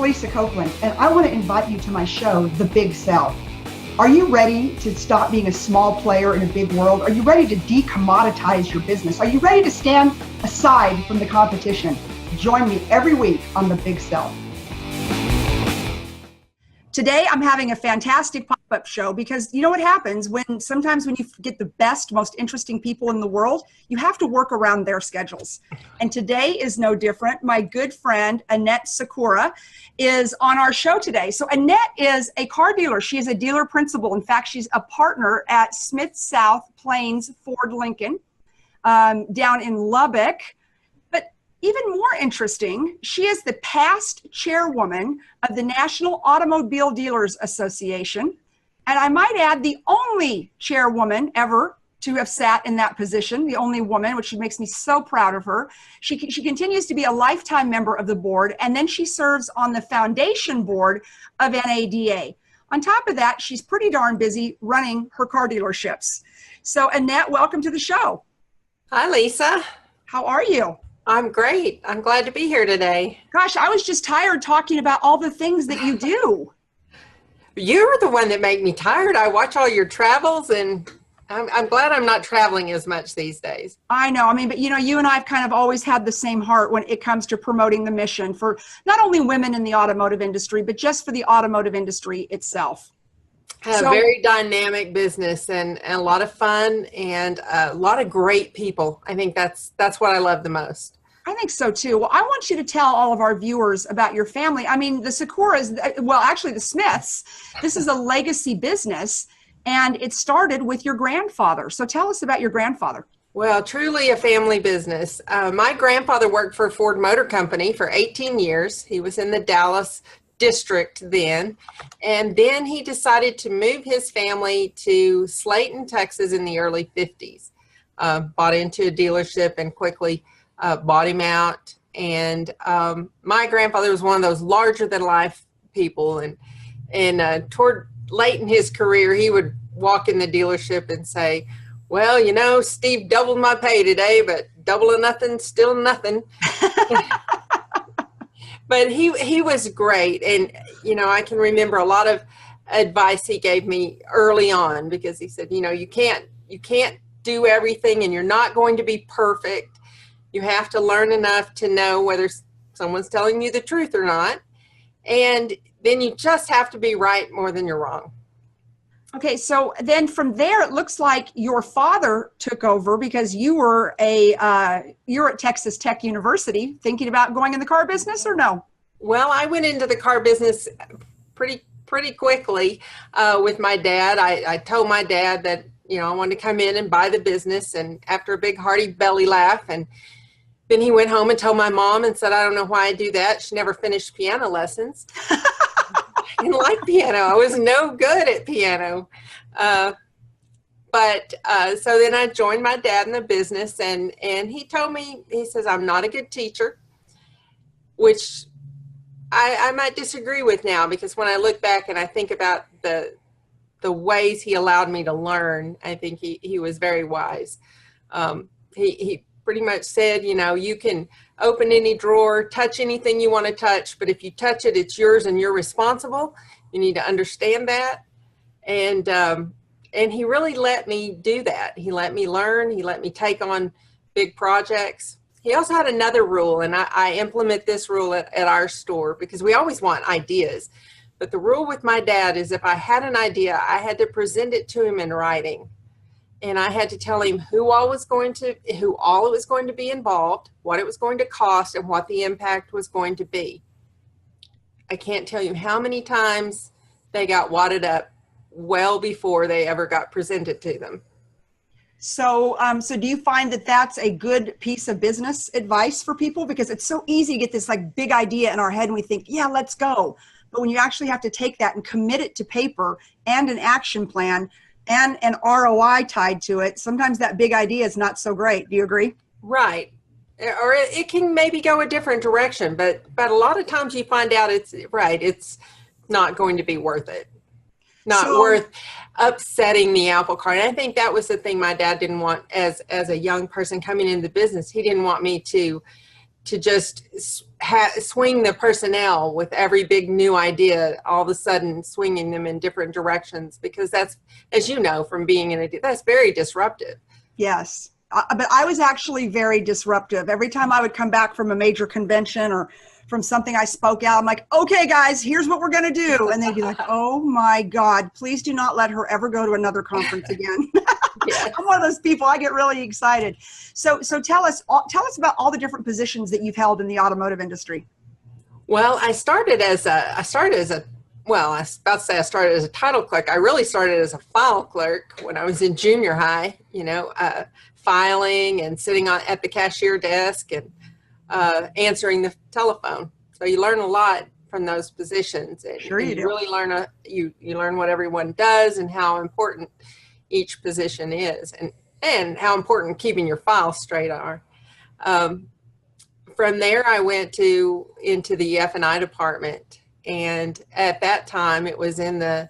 Lisa Copeland, and I want to invite you to my show, The Big Sell. Are you ready to stop being a small player in a big world? Are you ready to decommoditize your business? Are you ready to stand aside from the competition? Join me every week on The Big Sell. Today, I'm having a fantastic pop-up show because you know what happens sometimes when you get the best, most interesting people in the world, you have to work around their schedules. And today is no different. My good friend, Annette Sykora, is on our show today. So Annette is a car dealer. She is a dealer principal. In fact, she's a partner at Smith South Plains Ford Lincoln down in Lubbock. Even more interesting, she is the past chairwoman of the National Automobile Dealers Association. And I might add, the only chairwoman ever to have sat in that position, the only woman, which makes me so proud of her. She continues to be a lifetime member of the board, and then she serves on the foundation board of NADA. On top of that, she's pretty darn busy running her car dealerships. So Annette, welcome to the show. Hi, Lisa. How are you? I'm great. I'm glad to be here today. Gosh, I was just tired talking about all the things that you do. You're the one that make me tired. I watch all your travels, and I'm glad I'm not traveling as much these days. I know. I mean, but you and I have kind of always had the same heart when it comes to promoting the mission for not only women in the automotive industry, but just for the automotive industry itself. A very dynamic business and a lot of fun and a lot of great people. I think that's what I love the most. I think so too. Well, I want you to tell all of our viewers about your family. I mean, the Sykoras, well, actually the Smiths, this is a legacy business and it started with your grandfather. So tell us about your grandfather. Well, truly a family business. My grandfather worked for Ford Motor Company for 18 years. He was in the Dallas district then, and then he decided to move his family to Slayton, Texas in the early 50s. Bought into a dealership and quickly bought him out. And my grandfather was one of those larger than life people, and toward late in his career he would walk in the dealership and say, well, you know, Steve doubled my pay today, but double or nothing, still nothing. But he was great. And, you know, I can remember a lot of advice he gave me early on because he said, you know, you can't do everything and you're not going to be perfect. You have to learn enough to know whether someone's telling you the truth or not. And then you just have to be right more than you're wrong. Okay, so then from there, it looks like your father took over because you were you're at Texas Tech University thinking about going in the car business or no? Well, I went into the car business pretty quickly with my dad. I told my dad that, you know, I wanted to come in and buy the business, and after a big hearty belly laugh, and then he went home and told my mom and said, I don't know why I do that. She never finished piano lessons. I didn't like piano. I was no good at piano. But so then I joined my dad in the business, and he told me, he says, I'm not a good teacher, which I might disagree with now, because when I look back and I think about the ways he allowed me to learn, I think he was very wise. He pretty much said, you know, you can open any drawer, touch anything you want to touch, but if you touch it, it's yours and you're responsible. You need to understand that. And he really let me do that. He let me learn. He let me take on big projects. He also had another rule, and I implement this rule at our store because we always want ideas. But the rule with my dad is if I had an idea, I had to present it to him in writing. And I had to tell him who all it was going to be involved, what it was going to cost, and what the impact was going to be. I can't tell you how many times they got wadded up well before they ever got presented to them. So, so do you find that that's a good piece of business advice for people? Because it's so easy to get this like big idea in our head and we think, yeah, let's go. But when you actually have to take that and commit it to paper and an action plan and an ROI tied to it, sometimes that big idea is not so great. Do you agree? Right. Or it can maybe go a different direction, but a lot of times you find out it's not going to be worth it. Not worth upsetting the apple cart. And I think that was the thing my dad didn't want as a young person coming into the business. He didn't want me to to just swing the personnel with every big new idea, all of a sudden swinging them in different directions, because that's, as you know, from being in that's very disruptive. Yes. But I was actually very disruptive. Every time I would come back from a major convention or from something I spoke out, I'm like, okay, guys, here's what we're going to do. And they'd be like, oh my God, please do not let her ever go to another conference again. Yes. I'm one of those people. I get really excited. So tell us about all the different positions that you've held in the automotive industry. Well, I started as a title clerk. I really started as a file clerk when I was in junior high, filing and sitting at the cashier desk and answering the telephone. So you learn a lot from those positions. And, sure you do. Really learn you learn what everyone does and how important each position is, and how important keeping your files straight are. From there, I went into the F&I department, and at that time, it was in the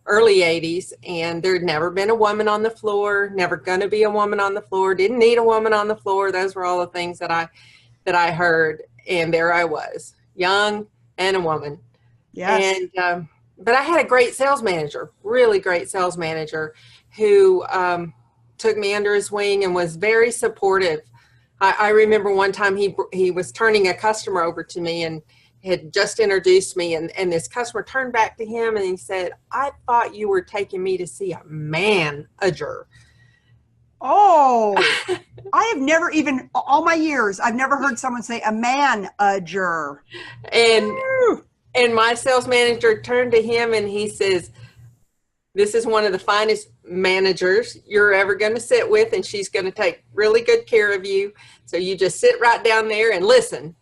early 80s, and there'd never been a woman on the floor, never going to be a woman on the floor, didn't need a woman on the floor. Those were all the things that I heard, and there I was, young and a woman. Yes. And but I had a great sales manager, really great sales manager, who took me under his wing and was very supportive. I remember one time he was turning a customer over to me and had just introduced me, and this customer turned back to him and he said, "I thought you were taking me to see a manager." Oh, I have never even, all my years, I've never heard someone say a manager. And my sales manager turned to him and he says, "This is one of the finest managers you're ever going to sit with, and she's going to take really good care of you. So you just sit right down there and listen."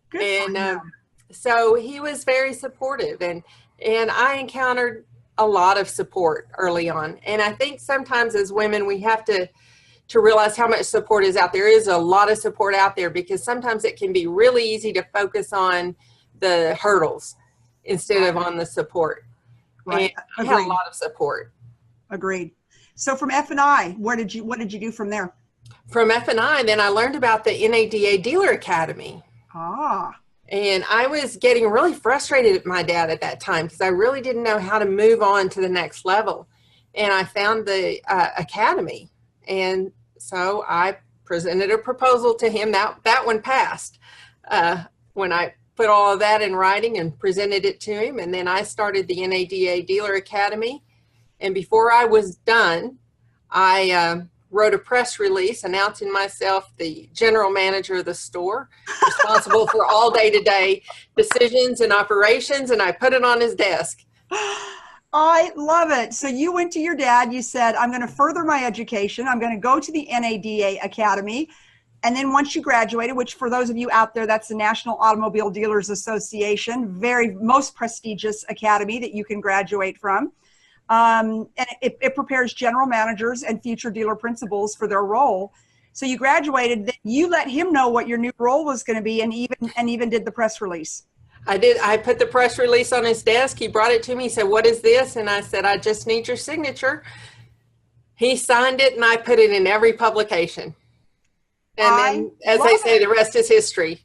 Good. And so he was very supportive, and I encountered a lot of support early on. And I think sometimes as women, we have to realize how much support is out there. There is a lot of support out there, because sometimes it can be really easy to focus on the hurdles instead of on the support. Right. And I had a lot of support. Agreed. So from F&I, what did you do from there? From F&I, then I learned about the NADA Dealer Academy. Ah. And I was getting really frustrated at my dad at that time, because I really didn't know how to move on to the next level. And I found the academy. And so I presented a proposal to him. That one passed when I put all of that in writing and presented it to him. And then I started the NADA Dealer Academy. And before I was done, I wrote a press release announcing myself the general manager of the store, responsible for all day-to-day decisions and operations, and I put it on his desk. I love it. So you went to your dad, you said, "I'm going to further my education. I'm going to go to the NADA Academy." And then once you graduated, which for those of you out there, that's the National Automobile Dealers Association, most prestigious academy that you can graduate from. And it prepares general managers and future dealer principals for their role. So you graduated, then you let him know what your new role was going to be, and even did the press release. I did. I put the press release on his desk. He brought it to me. He said, "What is this?" And I said, "I just need your signature." He signed it, and I put it in every publication. And then, as they say, the rest is history.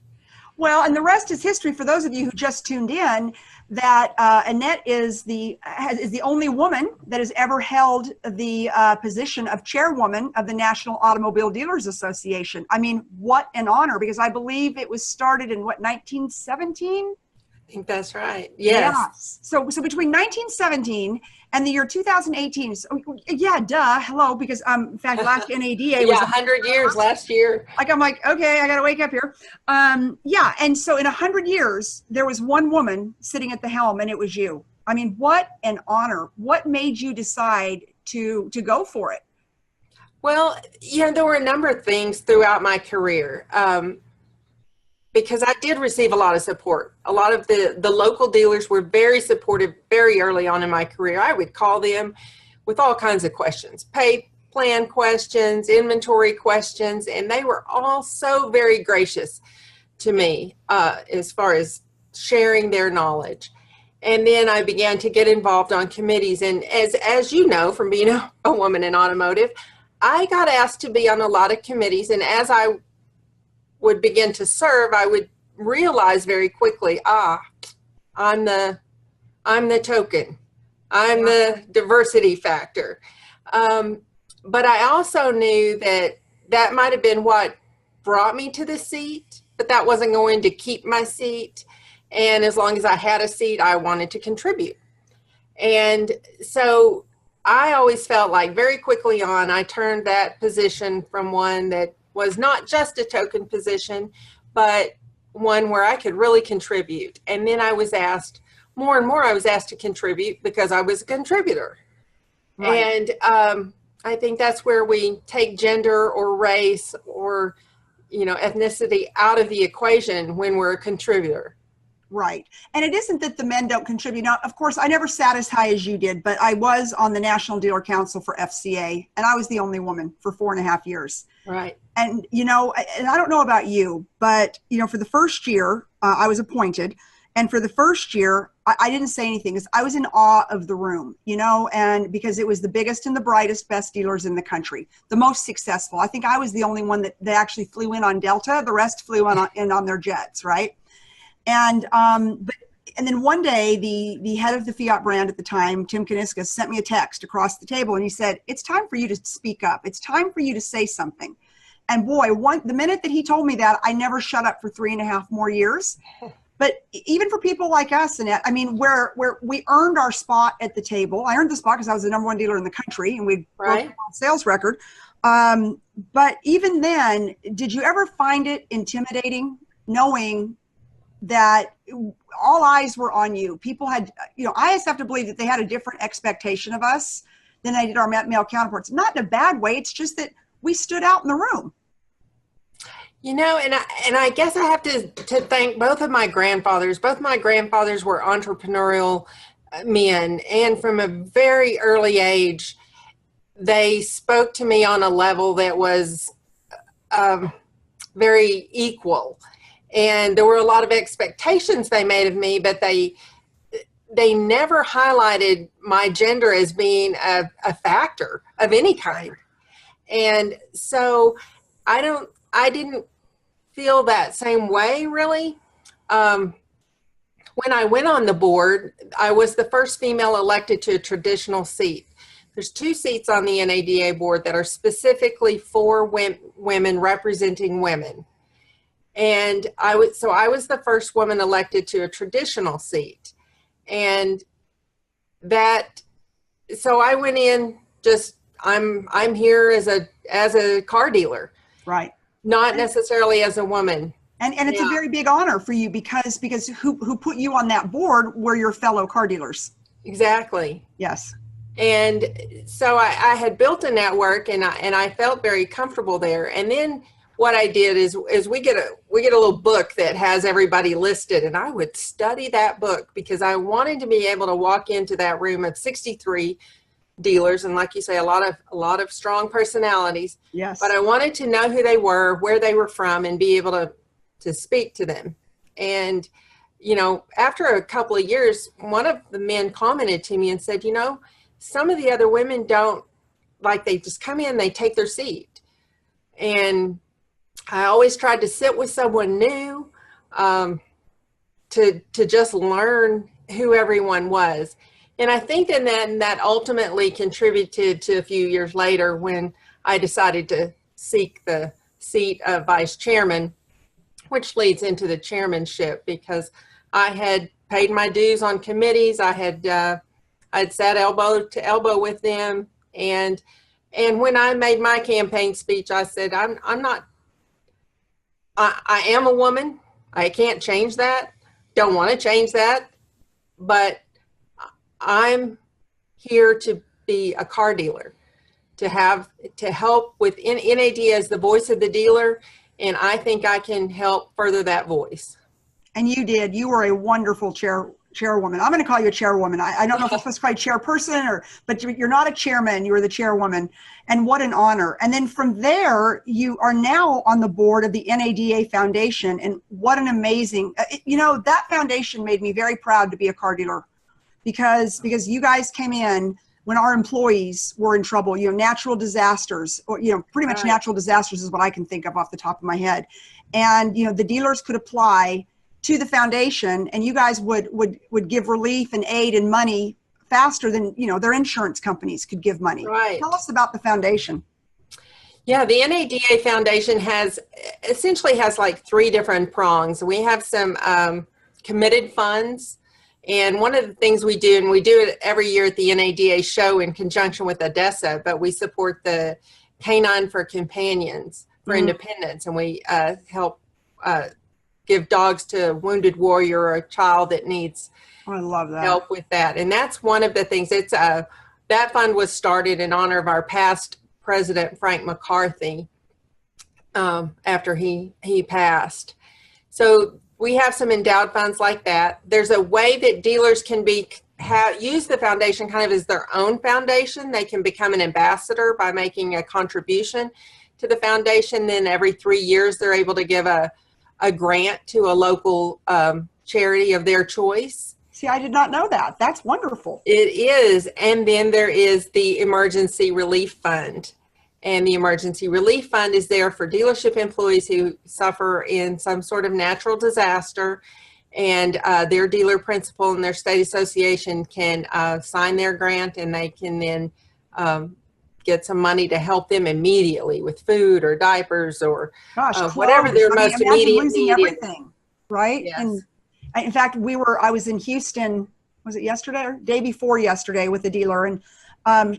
Well, and the rest is history for those of you who just tuned in, that Annette is the only woman that has ever held the position of chairwoman of the National Automobile Dealers Association. I mean, what an honor, because I believe it was started in, 1917? I think that's right. Yes. Yeah. So between 1917 and the year 2018, yeah, duh, hello, because in fact, last NADA was 100 years last year. I'm like, okay, I got to wake up here. Yeah, and so in 100 years, there was one woman sitting at the helm, and it was you. I mean, what an honor. What made you decide to go for it? Well, there were a number of things throughout my career. Because I did receive a lot of support. A lot of the local dealers were very supportive very early on in my career. I would call them with all kinds of questions, pay plan questions, inventory questions, and they were all so very gracious to me as far as sharing their knowledge. And then I began to get involved on committees. And as you know, from being a woman in automotive, I got asked to be on a lot of committees. And as I would begin to serve, I would realize very quickly, I'm the token. I'm the diversity factor. But I also knew that might have been what brought me to the seat, but that wasn't going to keep my seat. And as long as I had a seat, I wanted to contribute. And so I always felt like very quickly on, I turned that position from one that was not just a token position, but one where I could really contribute. And then I was asked, more and more I was asked to contribute because I was a contributor. Right. And I think that's where we take gender or race or, ethnicity out of the equation when we're a contributor. Right. And it isn't that the men don't contribute. Now, of course, I never sat as high as you did, but I was on the National Dealer Council for FCA, and I was the only woman for 4.5 years. Right. And, and I don't know about you, but, for the first year, I was appointed. And for the first year, I didn't say anything because I was in awe of the room, and because it was the biggest and the brightest, best dealers in the country, the most successful. I think I was the only one that actually flew in on Delta. The rest flew in on their jets, right? And then one day, the head of the Fiat brand at the time, Tim Kaniskis, sent me a text across the table, and he said, "It's time for you to speak up. It's time for you to say something." And boy, the minute that he told me that, I never shut up for 3.5 more years. But even for people like us, Annette, I mean, where we earned our spot at the table. I earned the spot because I was the #1 dealer in the country, and we broke the sales record. But even then, did you ever find it intimidating knowing that all eyes were on you? People had, I just have to believe that they had a different expectation of us than they did our male counterparts. Not in a bad way. It's just that we stood out in the room. And I guess I have to thank both of my grandfathers. Both my grandfathers were entrepreneurial men, and from a very early age, they spoke to me on a level that was very equal. And there were a lot of expectations they made of me, but they never highlighted my gender as being a factor of any kind. And so I didn't feel that same way, really. When I went on the board, I was the first female elected to a traditional seat. There's 2 seats on the NADA board that are specifically for women representing women. And I was the first woman elected to a traditional seat. And so I went in just, I'm here as a car dealer. Right. Not necessarily as a woman. And it's a very big honor for you because who put you on that board were your fellow car dealers. Exactly. Yes. And so I had built a network, and I felt very comfortable there. And then what I did is we get a little book that has everybody listed, and I would study that book because I wanted to be able to walk into that room of 63 dealers, and like you say, a lot of strong personalities. Yes. But I wanted to know who they were, where they were from, and be able to speak to them. And after a couple of years, one of the men commented to me and said, some of the other women don't, like, they just come in, they take their seat. And I always tried to sit with someone new to just learn who everyone was. And I think that ultimately contributed to a few years later when I decided to seek the seat of vice chairman, which leads into the chairmanship, because I had paid my dues on committees. I'd sat elbow to elbow with them. And when I made my campaign speech, I said, I am a woman. I can't change that. Don't want to change that. But I'm here to be a car dealer, to help with NAD as the voice of the dealer. And I think I can help further that voice. And you did. You were a wonderful chairwoman. I'm going to call you a chairwoman. I don't know if it's supposed to be chairperson but you're not a chairman. You were the chairwoman. And what an honor. And then from there, you are now on the board of the NADA Foundation. And what an amazing, that foundation made me very proud to be a car dealer because you guys came in when our employees were in trouble, natural disasters, or, pretty much natural disasters is what I can think of off the top of my head. and the dealers could apply to the foundation, and you guys would give relief and aid and money faster than their insurance companies could give money. Right. Tell us about the foundation. Yeah, the NADA Foundation essentially has like 3 different prongs. We have some committed funds, and one of the things we do, and we do it every year at the NADA show in conjunction with ADESA, but we support the Canine for Companions for Independence, and we help give dogs to a wounded warrior or a child that needs I love that. help with that. And that's one of the things. It's that fund was started in honor of our past President Frank McCarthy after he passed. So we have some endowed funds like that. There's a way that dealers can use the foundation kind of as their own foundation. They can become an ambassador by making a contribution to the foundation. Then every 3 years they're able to give a grant to a local charity of their choice. See, I did not know that. That's wonderful. It is. And then there is the Emergency Relief Fund. And the Emergency Relief Fund is there for dealership employees who suffer in some sort of natural disaster. And their dealer principal and their state association can sign their grant, and they can then get some money to help them immediately with food or diapers or whatever their most immediate need everything, right? Yes. And in fact, I was in Houston, was it yesterday or day before yesterday with a dealer, and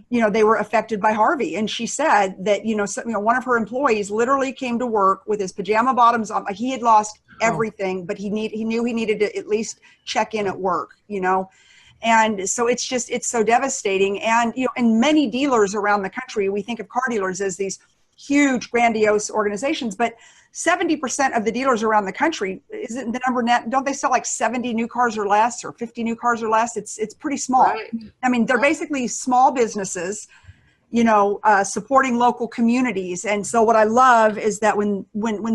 they were affected by Harvey, and she said that one of her employees literally came to work with his pajama bottoms on. Like, he had lost everything, but he knew he needed to at least check in at work, and so it's so devastating. And and many dealers around the country, we think of car dealers as these huge, grandiose organizations, but 70% of the dealers around the country, isn't the number net? Don't they sell like 70 new cars or less, or 50 new cars or less? It's pretty small. Right. I mean, they're basically small businesses, supporting local communities. And so what I love is that when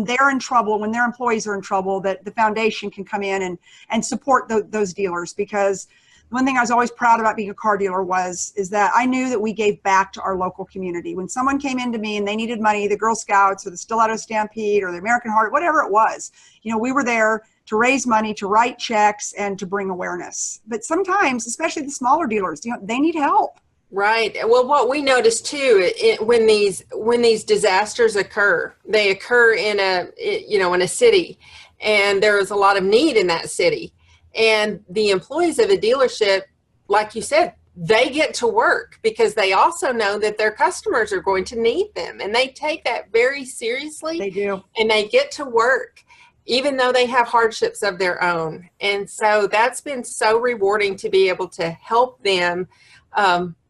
they're in trouble, when their employees are in trouble, that the foundation can come in and support those dealers. Because one thing I was always proud about being a car dealer is that I knew that we gave back to our local community. When someone came into me and they needed money, the Girl Scouts or the Stiletto Stampede or the American Heart, whatever it was, we were there to raise money, to write checks, and to bring awareness. But sometimes, especially the smaller dealers, they need help. Right. Well, what we noticed too, when these disasters occur, they occur in a city, and there is a lot of need in that city. And the employees of a dealership, like you said, they get to work because they also know that their customers are going to need them. And they take that very seriously. They do. And they get to work, even though they have hardships of their own. And so that's been so rewarding to be able to help them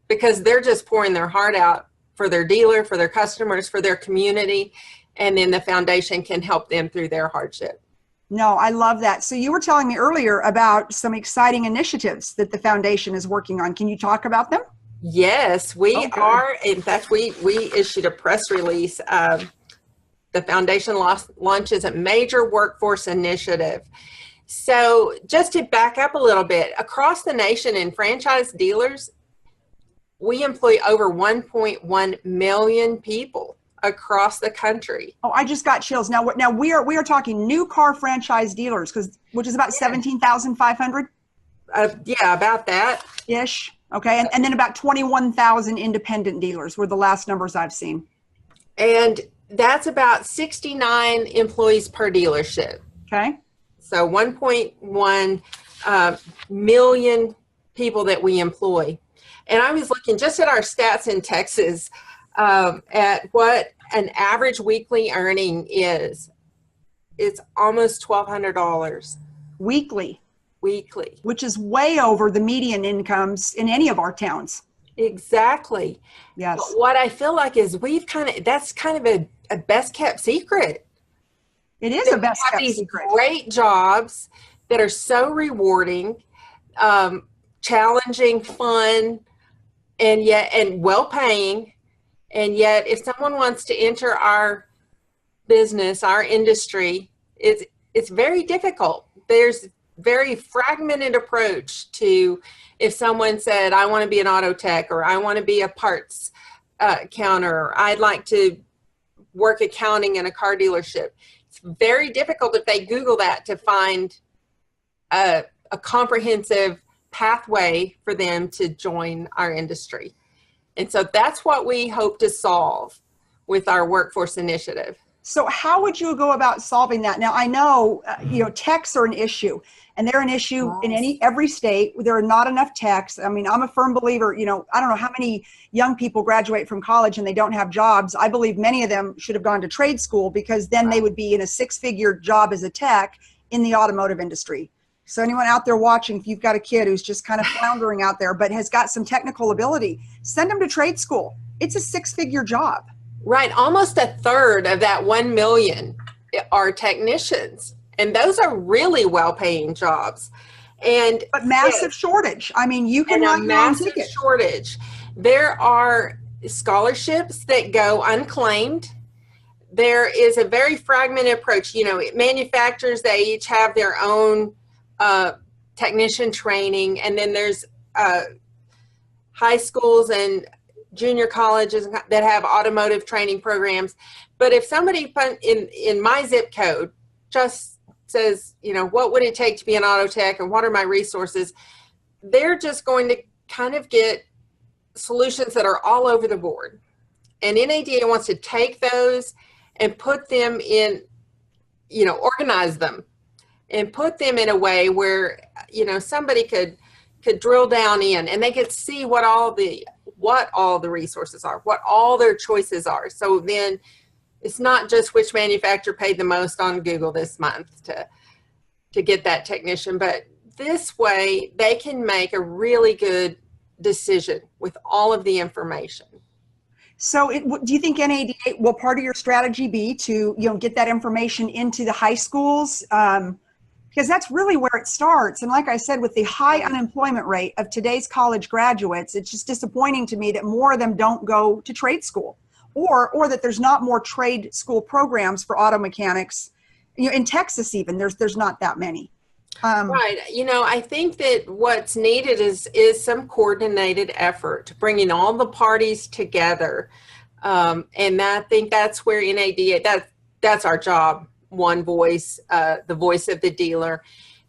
because they're just pouring their heart out for their dealer, for their customers, for their community. And then the foundation can help them through their hardship. No, I love that. So you were telling me earlier about some exciting initiatives that the foundation is working on. Can you talk about them? Yes, we are. In fact, we issued a press release. The foundation launches a major workforce initiative. So just to back up a little bit, across the nation in franchise dealers, we employ over 1.1 million people across the country. Oh, I just got chills. Now we are talking new car franchise dealers, which is about 17,500. Yeah, about that ish. Okay, and then about 21,000 independent dealers were the last numbers I've seen. And that's about 69 employees per dealership. Okay. So 1.1 million people that we employ. And I was looking just at our stats in Texas at what an average weekly earning is. It's almost $1,200. Weekly. Which is way over the median incomes in any of our towns. Exactly. Yes. But what I feel like is that's kind of a best kept secret. It is a best kept these secret. Great jobs that are so rewarding, challenging, fun, and well paying. And yet, if someone wants to enter our business, our industry, it's very difficult. There's very fragmented approach to if someone said, I want to be an auto tech, or I want to be a parts counter, or I'd like to work accounting in a car dealership. It's very difficult if they Google that to find a comprehensive pathway for them to join our industry. And so that's what we hope to solve with our workforce initiative. So how would you go about solving that? Now, I know, techs are an issue, and they're an issue in every state. There are not enough techs. I mean, I'm a firm believer, I don't know how many young people graduate from college and they don't have jobs. I believe many of them should have gone to trade school, because then they would be in a 6-figure job as a tech in the automotive industry. So anyone out there watching, if you've got a kid who's just kind of floundering out there, but has got some technical ability, send them to trade school. It's a 6-figure job. Right. Almost a third of that 1 million are technicians. And those are really well-paying jobs. But massive shortage. I mean, you can write your own ticket. Shortage. There are scholarships that go unclaimed. There is a very fragmented approach. Manufacturers, they each have their own technician training. And then there's high schools and junior colleges that have automotive training programs. But if somebody in my zip code just says, what would it take to be an auto tech and what are my resources, they're just going to kind of get solutions that are all over the board. And NADA wants to take those and put them in, organize them and put them in a way where, somebody could drill down in and they could see what all the resources are, what all their choices are. So then it's not just which manufacturer paid the most on Google this month to get that technician, but this way they can make a really good decision with all of the information. So do you think NADA, will part of your strategy be to, get that information into the high schools? Because that's really where it starts. And like I said, with the high unemployment rate of today's college graduates, it's just disappointing to me that more of them don't go to trade school, or that there's not more trade school programs for auto mechanics. In Texas even, there's not that many. Right. I think that what's needed is some coordinated effort, bringing all the parties together. And I think that's where NADA, that's our job. One voice, the voice of the dealer,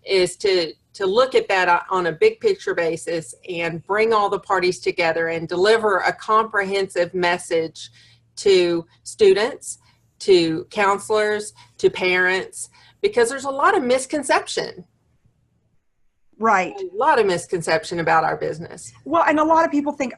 is to look at that on a big picture basis and bring all the parties together and deliver a comprehensive message to students, to counselors, to parents, because there's a lot of misconception. Right. A lot of misconception about our business. Well, and a lot of people think,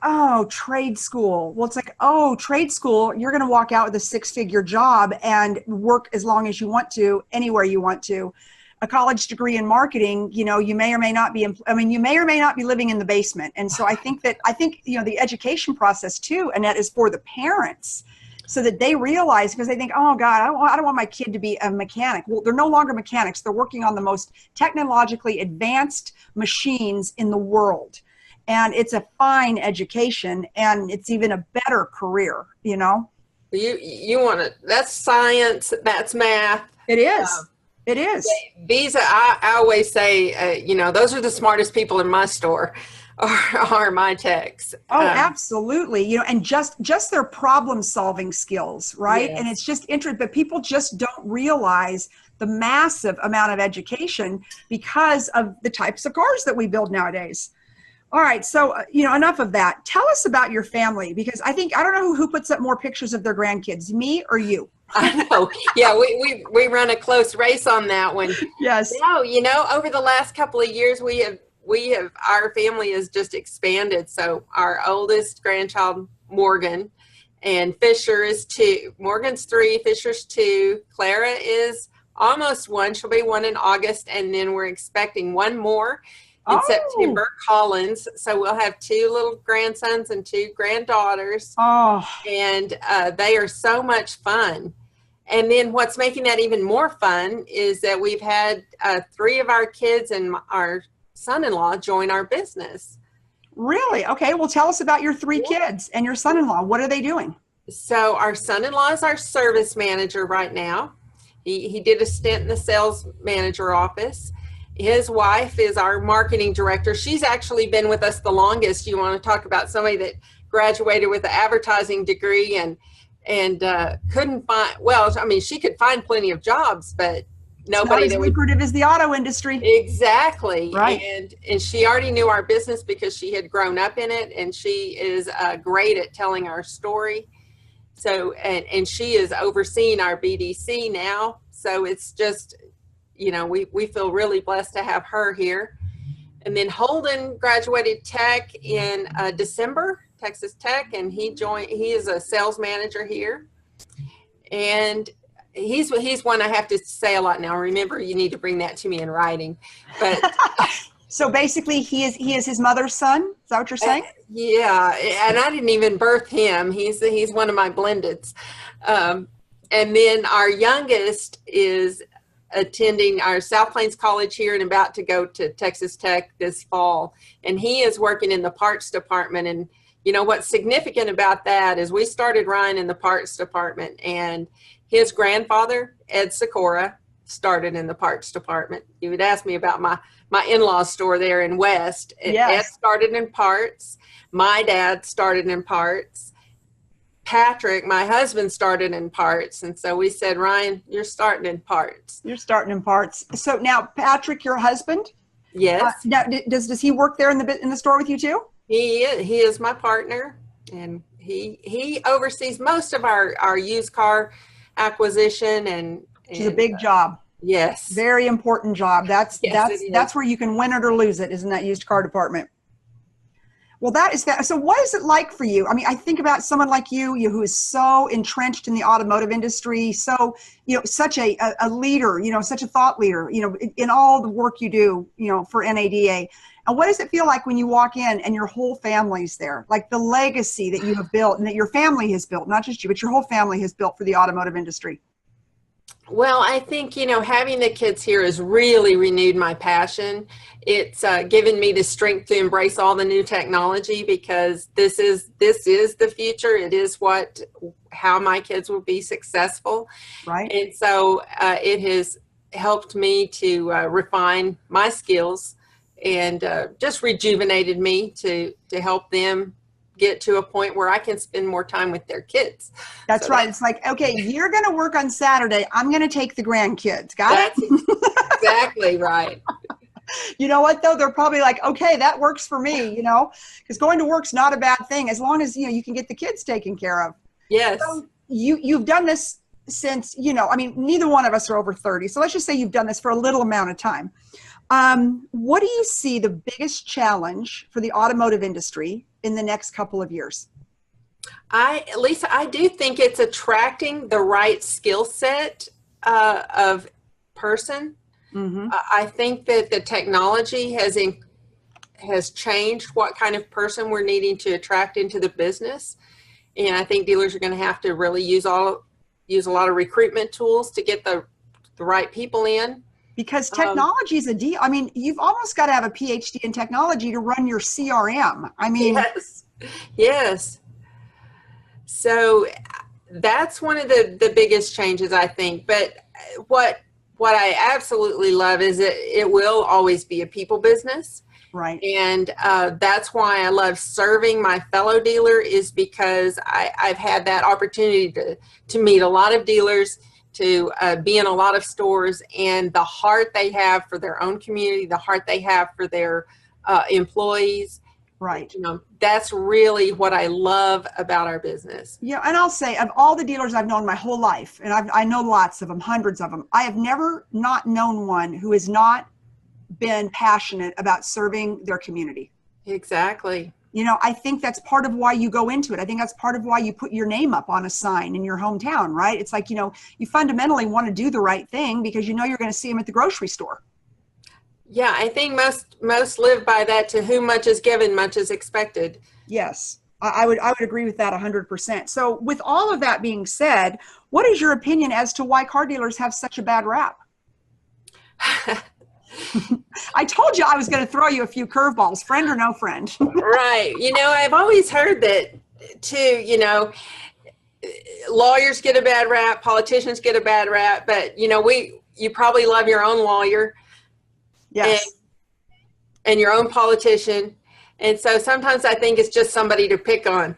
trade school. Well, it's like, trade school, you're going to walk out with a 6-figure job and work as long as you want to, anywhere you want to. A college degree in marketing, you may or may not be, you may or may not be living in the basement. And so I think the education process too, Annette, is for the parents, so that they realize, because they think, oh God, I don't want my kid to be a mechanic. Well, they're no longer mechanics. They're working on the most technologically advanced machines in the world. And it's a fine education, and it's even a better career, You want to, that's science, that's math. It is. It is. These, I always say, those are the smartest people in my store. Are my techs. Oh, absolutely. And just their problem solving skills, right? Yes. And it's just interesting, but people just don't realize the massive amount of education because of the types of cars that we build nowadays. All right. So, enough of that. Tell us about your family, because I don't know who puts up more pictures of their grandkids, me or you. I know. Yeah, we run a close race on that one. Yes. No, over the last couple of years, our family has just expanded. So our oldest grandchild, Morgan, and Fisher is 2. Morgan's 3, Fisher's 2. Clara is almost 1. She'll be 1 in August. And then we're expecting 1 more in September, Collins. So we'll have 2 little grandsons and 2 granddaughters. Oh. And they are so much fun. And then what's making that even more fun is that we've had 3 of our kids and our son-in-law join our business. Really? Okay. Well, tell us about your 3 kids and your son-in-law. What are they doing? So our son-in-law is our service manager right now. He did a stint in the sales manager office. His wife is our marketing director. She's actually been with us the longest. You want to talk about somebody that graduated with an advertising degree and and couldn't find, well, I mean, she could find plenty of jobs, but nobody it's not as lucrative as the auto industry. Exactly. Right. And she already knew our business because she had grown up in it, and she is great at telling our story. So, and she is overseeing our BDC now. So it's just, you know, we feel really blessed to have her here. And then Holden graduated tech in December, Texas Tech, and he is a sales manager here. And he's one I have to say a lot now. Remember, you need to bring that to me in writing. But so basically, he is his mother's son. Is that what you're saying? Yeah, and I didn't even birth him. He's one of my blendeds. And then our youngest is attending our South Plains College here and about to go to Texas Tech this fall. And he is working in the parts department. And you know what's significant about that is we started Ryan in the parts department, and his grandfather, Ed Sykora, started in the parts department. You would ask me about my in-laws store there in West. Yes. Ed started in parts. My dad started in parts. Patrick, my husband, started in parts. And so we said, Ryan, you're starting in parts. You're starting in parts. So now, Patrick, your husband? Yes. Now, does he work there in the store with you too? He is my partner, and he oversees most of our used car acquisition, and which is a big job. Yes. Very important job. That's where you can win it or lose it, is in that used car department. Well, that is that. So what is it like for you? I mean, I think about someone like you who is so entrenched in the automotive industry, so, such a leader, such a thought leader, in all the work you do, for NADA. And what does it feel like when you walk in and your whole family's there? Like the legacy that you have built and that your family has built, not just you, but your whole family has built for the automotive industry. Well, I think, having the kids here has really renewed my passion. It's given me the strength to embrace all the new technology, because this is the future. It is how my kids will be successful. Right. And so it has helped me to refine my skills, and just rejuvenated me to help them get to a point where I can spend more time with their kids. That's right. It's like, okay, you're going to work on Saturday. I'm going to take the grandkids. Got it? Exactly right. You know what, though? They're probably like, okay, that works for me, because going to work's not a bad thing as long as, you can get the kids taken care of. Yes. So you've done this since, neither one of us are over 30. So let's just say you've done this for a little amount of time. What do you see the biggest challenge for the automotive industry in the next couple of years? Lisa, I do think it's attracting the right skill set of person. Mm-hmm. I think that the technology has changed what kind of person we're needing to attract into the business. And I think dealers are going to have to really use a lot of recruitment tools to get the right people in. Because technology is a deal. You've almost got to have a PhD in technology to run your CRM. Yes. So that's one of the biggest changes, I think. But what I absolutely love is it will always be a people business. Right. And that's why I love serving my fellow dealer, is because I've had that opportunity to meet a lot of dealers, to be in a lot of stores, and the heart they have for their own community, the heart they have for their employees. Right. That's really what I love about our business. Yeah. And I'll say, of all the dealers I've known my whole life, and I know lots of them, hundreds of them, I have never not known one who has not been passionate about serving their community. Exactly. I think that's part of why you go into it. I think that's part of why you put your name up on a sign in your hometown, right? It's like, you fundamentally want to do the right thing because you're going to see them at the grocery store. Yeah, I think most live by that. To whom much is given, much is expected. Yes, I would agree with that 100%. So with all of that being said, what is your opinion as to why car dealers have such a bad rap? I told you I was going to throw you a few curveballs, friend or no friend. Right. I've always heard that too, lawyers get a bad rap, politicians get a bad rap, but you probably love your own lawyer. Yes. And your own politician. And so sometimes I think it's just somebody to pick on.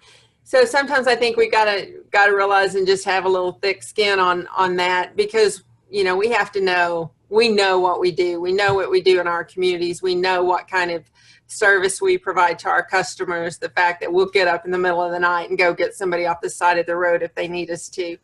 So sometimes I think we gotta realize and just have a little thick skin on that, because we have to know, we know what we do. We know what we do in our communities. We know what kind of service we provide to our customers. The fact that we'll get up in the middle of the night and go get somebody off the side of the road if they need us to,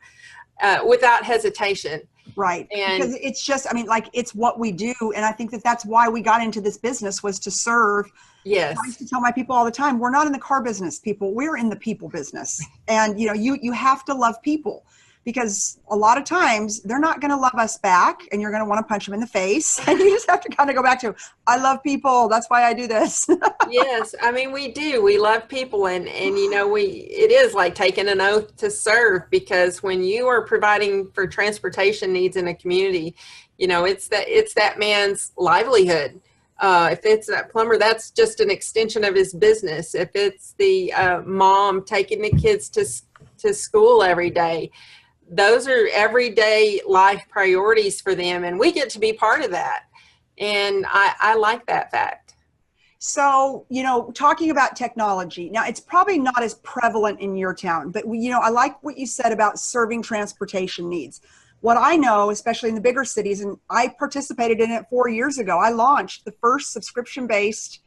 without hesitation. Right. And because it's just, I mean, like, it's what we do. And I think that that's why we got into this business, was to serve. yes, I used to tell my people all the time, we're not in the car business, people. We're in the people business. And, you have to love people, because a lot of times they're not going to love us back, and you're going to want to punch them in the face. And you just have to kind of go back to, I love people. That's why I do this. yes. I mean, we do. We love people, and it is like taking an oath to serve, because when you are providing for transportation needs in a community, it's that man's livelihood. If it's that plumber, that's just an extension of his business. If it's the mom taking the kids to school every day, those are everyday life priorities for them, and we get to be part of that. And I like that fact. So, talking about technology, now it's probably not as prevalent in your town, but I like what you said about serving transportation needs. What I know, especially in the bigger cities, and I participated in it 4 years ago, I launched the first subscription-based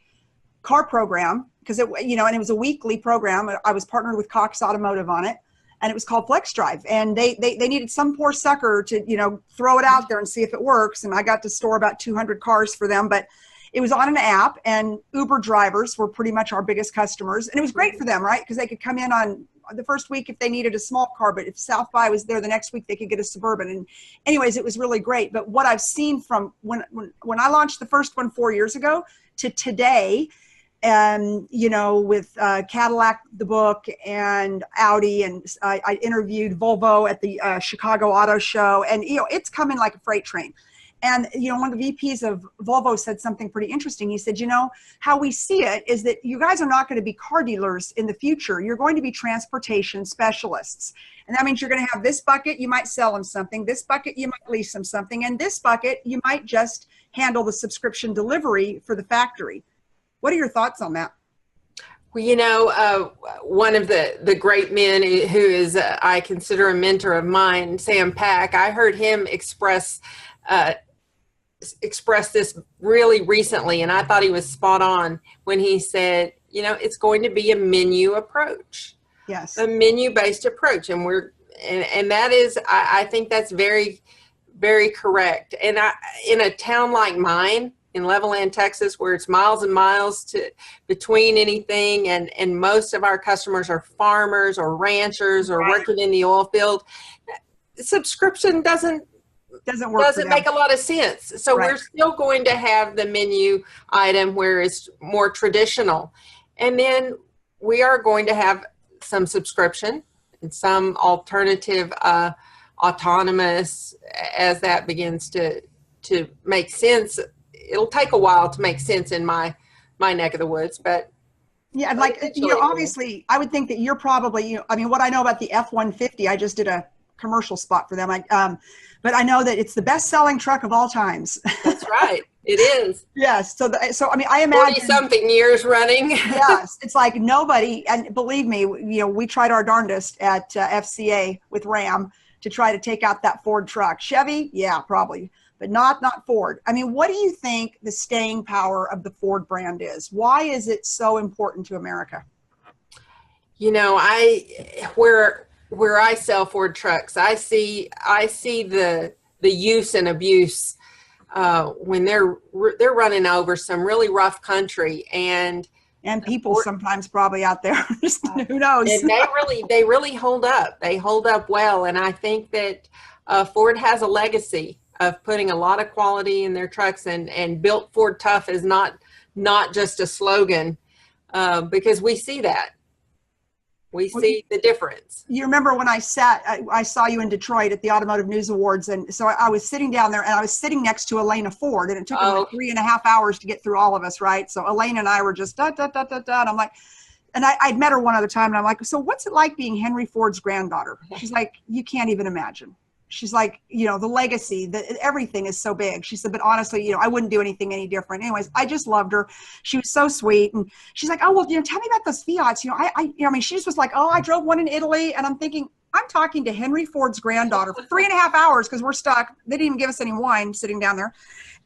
car program, because and it was a weekly program. I was partnered with Cox Automotive on it, and it was called Flex Drive. And they needed some poor sucker to, throw it out there and see if it works. And I got to store about 200 cars for them, but it was on an app, and Uber drivers were pretty much our biggest customers. And it was great for them, right? Because they could come in on the first week if they needed a small car, but if South by was there the next week, they could get a Suburban. And anyways, it was really great. But what I've seen from when I launched the first one 4 years ago to today, and with Cadillac, the book, and Audi, and I interviewed Volvo at the Chicago Auto Show, and it's coming like a freight train. And one of the VPs of Volvo said something pretty interesting. He said, how we see it is that you guys are not going to be car dealers in the future. You're going to be transportation specialists. And that means you're going to have this bucket, you might sell them something. This bucket, you might lease them something. And this bucket, you might just handle the subscription delivery for the factory. What are your thoughts on that? Well, one of the great men who is, I consider a mentor of mine, Sam Pack, I heard him express this really recently, and I thought he was spot on when he said, it's going to be a menu approach. Yes. A menu-based approach. And that is, I think that's very, very correct. And in a town like mine, in Levelland, Texas, where it's miles and miles between anything, and most of our customers are farmers or ranchers or working in the oil field, subscription doesn't make a lot of sense. So we're still going to have the menu item where it's more traditional. And then we are going to have some subscription and some alternative autonomous as that begins to make sense. It'll take a while to make sense in my neck of the woods, but yeah, like obviously I would think that you're probably, I mean, what I know about the F-150, I just did a commercial spot for them. But I know that it's the best-selling truck of all times. That's right. It is. Yes. So I mean, I imagine 40-something years running. Yes. It's like nobody, and believe me, we tried our darndest at FCA with Ram to try to take out that Ford truck. Chevy, yeah, probably, but not Ford. I mean, what do you think the staying power of the Ford brand is? Why is it so important to America? Where I sell Ford trucks, I see the use and abuse when they're running over some really rough country, and people sometimes probably out there. Just who knows? And they really hold up. They hold up well, and I think that Ford has a legacy of putting a lot of quality in their trucks, and built Ford tough is not just a slogan, because we see that. We see the difference. You remember when I saw you in Detroit at the Automotive News Awards, and so I was sitting down there, and I was sitting next to Elena Ford, and it took like 3.5 hours to get through all of us, right? So Elena and I were just da da da da da, and I'm like, and I'd met her one other time, and I'm like, so what's it like being Henry Ford's granddaughter? She's like, you can't even imagine. she's like, the legacy, everything is so big. She said, but honestly, I wouldn't do anything any different. Anyways, I just loved her. She was so sweet. And she's like, oh, well, tell me about those Fiats. She just was like, oh, I drove one in Italy. And I'm thinking, I'm talking to Henry Ford's granddaughter for 3.5 hours because we're stuck. They didn't even give us any wine sitting down there.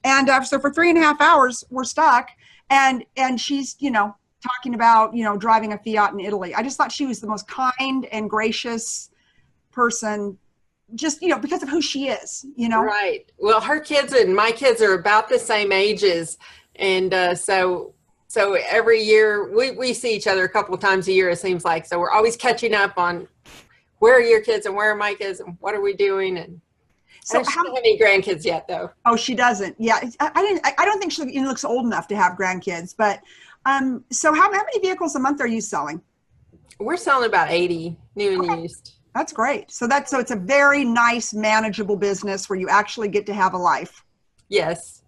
And so for 3.5 hours, we're stuck. And she's, talking about, driving a Fiat in Italy. I just thought she was the most kind and gracious person, just, because of who she is, Right. Well, her kids and my kids are about the same ages. And so every year we see each other a couple of times a year, it seems like. So we're always catching up on where are your kids and where are my kids and what are we doing? And so she doesn't have any grandkids yet, though. Oh, she doesn't. Yeah. I don't think she looks old enough to have grandkids, but so how many vehicles a month are you selling? We're selling about 80 new and used. That's great. So it's a very nice, manageable business where you actually get to have a life. Yes.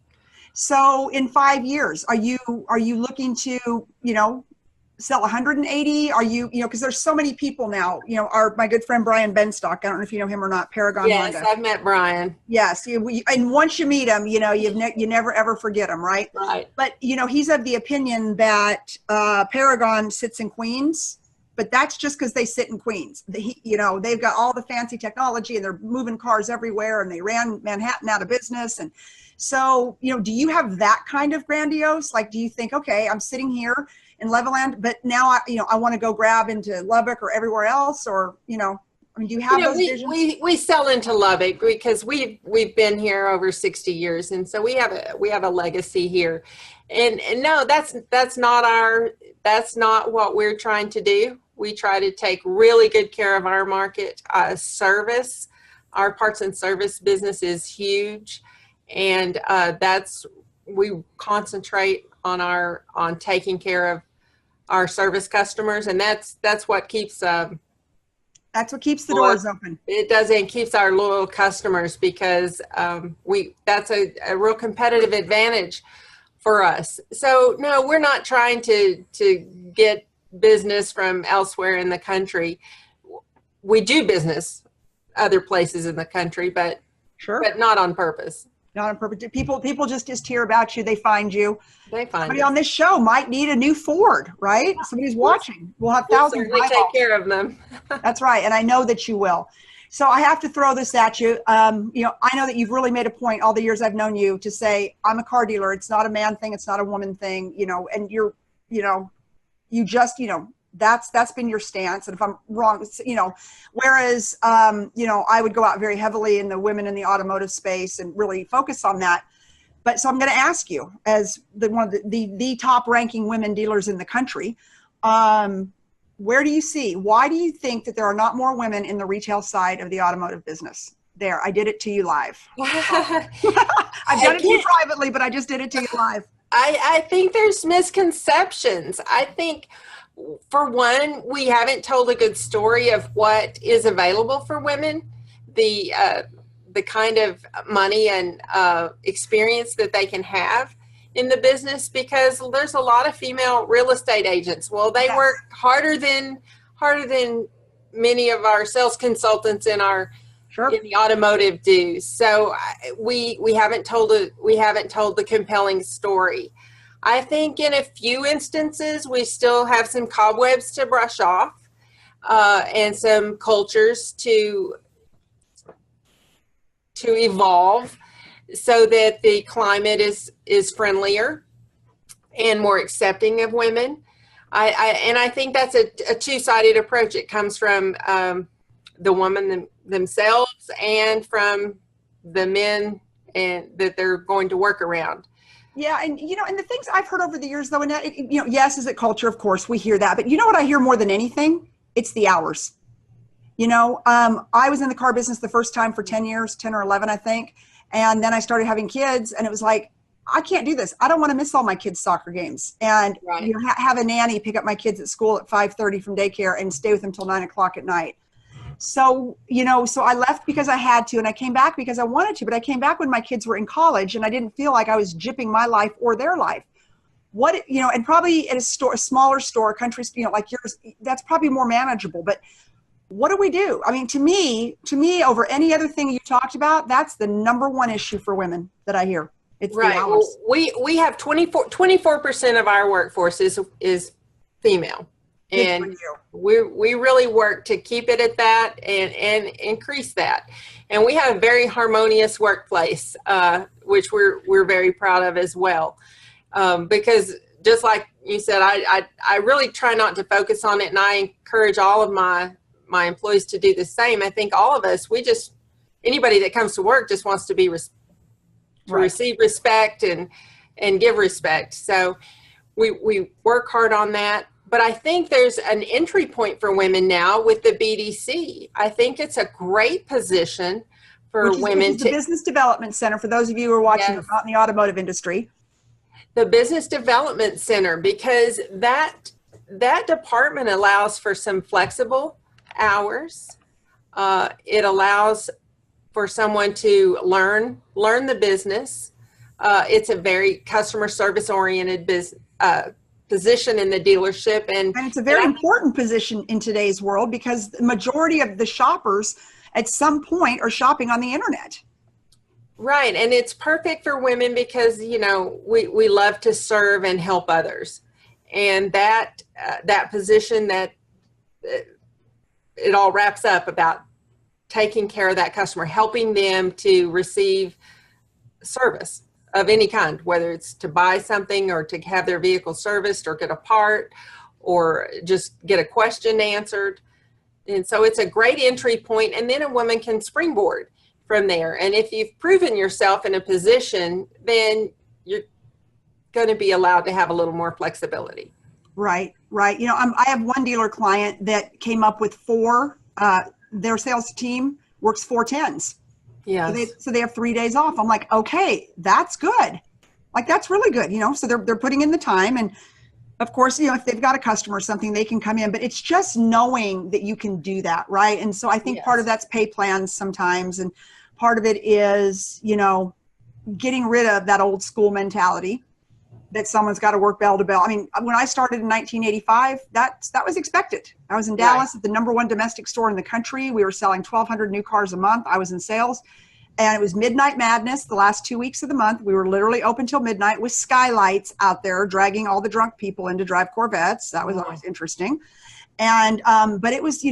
So in 5 years, are you looking to, sell 180? Are you, because there's so many people now, my good friend, Brian Benstock, I don't know if you know him or not, Paragon Yes, Honda. I've met Brian. Yes. And once you meet him, you never, ever forget him. Right. Right. But, he's of the opinion that Paragon sits in Queens, but that's just because they sit in Queens. They've got all the fancy technology and they're moving cars everywhere and they ran Manhattan out of business. And so, do you have that kind of grandiose? Like, do you think, okay, I'm sitting here in Levelland, but now I want to go grab into Lubbock or everywhere else, or, do you have those visions? We sell into Lubbock because we've been here over 60 years. And so we have a legacy here. And no, that's not what we're trying to do. We try to take really good care of our market. Service, our parts and service business is huge. And we concentrate on taking care of our service customers, and that's what keeps the doors open. It does, and keeps our loyal customers, because that's a real competitive advantage for us. So no, we're not trying to get business from elsewhere in the country. We do business other places in the country, but sure, but not on purpose. Not on purpose. People just hear about you. They find you. Somebody you on this show might need a new Ford, right? Somebody's watching. We'll have thousands. We'll take care of them. That's right. And I know that you will. So I have to throw this at you. I know that you've really made a point all the years I've known you to say, I'm a car dealer. It's not a man thing. It's not a woman thing, and you're, you just, that's been your stance. And if I'm wrong, whereas, I would go out very heavily in the women in the automotive space and really focus on that. But so I'm going to ask you, as one of the top ranking women dealers in the country, where do you see, why do you think that there are not more women in the retail side of the automotive business? There, I did it to you live. I've done it to you privately, but I just did it to you live. I think there's misconceptions. I think, for one, we haven't told a good story of what is available for women, the kind of money and experience that they can have in the business, because there's a lot of female real estate agents. Well, they Yes. work harder than many of our sales consultants in the automotive do. So we haven't told the compelling story. I think in a few instances, we still have some cobwebs to brush off, and some cultures to evolve, so that the climate is friendlier and more accepting of women. I think that's a two-sided approach. It comes from the woman themselves and from the men and that they're going to work around. Yeah. And, and the things I've heard over the years, though, Annette, yes, is it culture? Of course, we hear that. But you know what I hear more than anything? It's the hours. I was in the car business the first time for 10 years, 10 or 11, I think. And then I started having kids, and it was like, I can't do this. I don't want to miss all my kids' soccer games. And Right. Have a nanny pick up my kids at school at 5:30 from daycare and stay with them till 9 o'clock at night. So, so I left because I had to, and I came back because I wanted to, but I came back when my kids were in college, and I didn't feel like I was jipping my life or their life. And probably at a smaller store, country, like yours, that's probably more manageable. But what do we do? I mean, to me, over any other thing you talked about, that's the number one issue for women that I hear. It's right. The hours. Well, we have 24% of our workforce is female. And we really work to keep it at that and increase that. And we have a very harmonious workplace, which we're very proud of as well. Because just like you said, I really try not to focus on it, and I encourage all of my employees to do the same. I think all of us, anybody that comes to work just wants to be receive respect and give respect. So we work hard on that. But I think there's an entry point for women now with the BDC. I think it's a great position for women. Which is the Business Development Center, for those of you who are watching, Yes. not in the automotive industry. The Business Development Center, because that department allows for some flexible hours. It allows for someone to learn the business. It's a very customer service oriented position in the dealership, and it's a very important position in today's world, because the majority of the shoppers at some point are shopping on the internet. Right. And it's perfect for women because, we love to serve and help others. And that position, that it all wraps up about taking care of that customer, helping them to receive service of any kind, whether it's to buy something or to have their vehicle serviced or get a part or just get a question answered. And so it's a great entry point, and then a woman can springboard from there. And if you've proven yourself in a position, then you're going to be allowed to have a little more flexibility. Right. I have one dealer client that came up with their sales team works 4 10s. Yeah. So they have 3 days off. I'm like, okay, that's good. Like, that's really good. So they're putting in the time. And of course, if they've got a customer or something, they can come in, but it's just knowing that you can do that. Right. And so I think part of that's pay plans sometimes. And part of it is, getting rid of that old school mentality that someone's got to work bell to bell. I mean, when I started in 1985, that was expected. I was in Dallas at the #1 domestic store in the country. We were selling 1,200 new cars a month. I was in sales, and it was midnight madness the last 2 weeks of the month. We were literally open till midnight with skylights out there, dragging all the drunk people in to drive Corvettes. That was always interesting. And, but it was,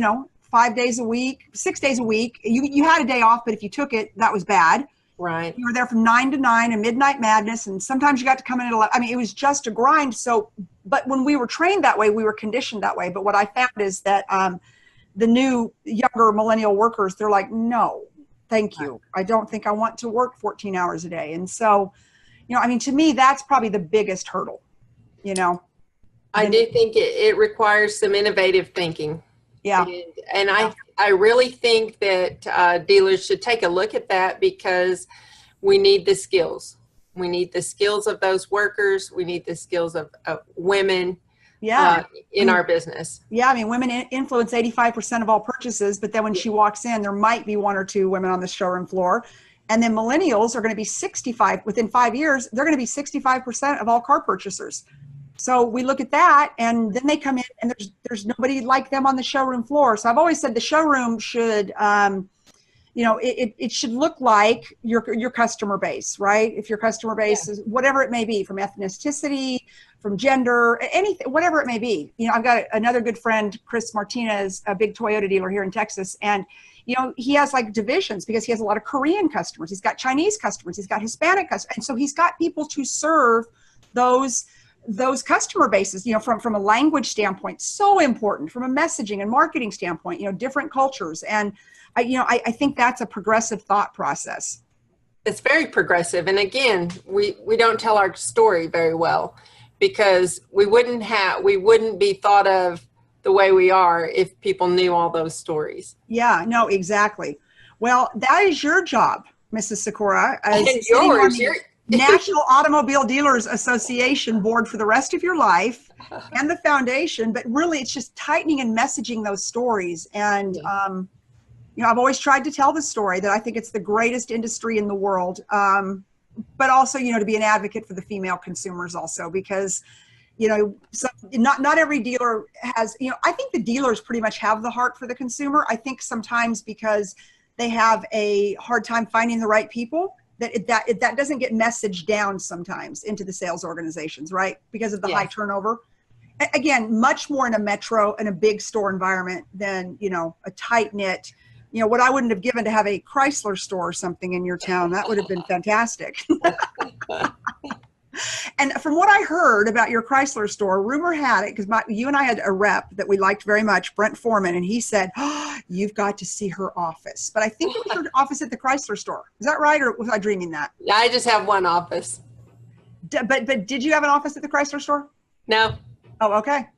5 days a week, 6 days a week. You had a day off, but if you took it, that was bad. Right. You were there from 9 to 9 and midnight madness. And sometimes you got to come in at 11. I mean, it was just a grind. So, but when we were trained that way, we were conditioned that way. But what I found is that the new younger millennial workers, they're like, no, thank you. I don't think I want to work 14 hours a day. And so, to me, that's probably the biggest hurdle, I do think it requires some innovative thinking. Yeah. And I really think that dealers should take a look at that, because we need the skills. We need the skills of those workers. We need the skills of women in our business. Yeah. I mean, women influence 85% of all purchases, but then when she walks in, there might be 1 or 2 women on the showroom floor. And then millennials are going to be 65 within 5 years. They're going to be 65% of all car purchasers. So we look at that, and then they come in, and there's nobody like them on the showroom floor. So I've always said the showroom should, it should look like your customer base, right? If your customer base is whatever it may be, from ethnicity, from gender, anything, whatever it may be. I've got another good friend, Chris Martinez, a big Toyota dealer here in Texas, and he has like divisions because he has a lot of Korean customers. He's got Chinese customers. He's got Hispanic customers, and so he's got people to serve those customer bases, from a language standpoint, so important, from a messaging and marketing standpoint, different cultures. And I think that's a progressive thought process. It's very progressive. And again, we don't tell our story very well, because we wouldn't be thought of the way we are if people knew all those stories. Yeah, no, exactly. Well, that is your job, Mrs. Sykora. And yours. National Automobile Dealers Association board for the rest of your life, and the foundation. But really, it's just tightening and messaging those stories. And, I've always tried to tell the story that I think it's the greatest industry in the world. But also, to be an advocate for the female consumers also, because, you know, so not every dealer has, you know, I think the dealers pretty much have the heart for the consumer. I think sometimes because they have a hard time finding the right people, that doesn't get messaged down sometimes into the sales organizations, right? Because of the high turnover. Again, much more in a metro and a big store environment than, you know, a tight knit, you know, what I wouldn't have given to have a Chrysler store or something in your town. That would have been fantastic. And from what I heard about your Chrysler store, rumor had it, because you and I had a rep that we liked very much, Brent Foreman, and he said, oh, you've got to see her office. But I think it was her office at the Chrysler store. Is that right, or was I dreaming that? Yeah, I just have one office. But did you have an office at the Chrysler store? No. Oh, okay.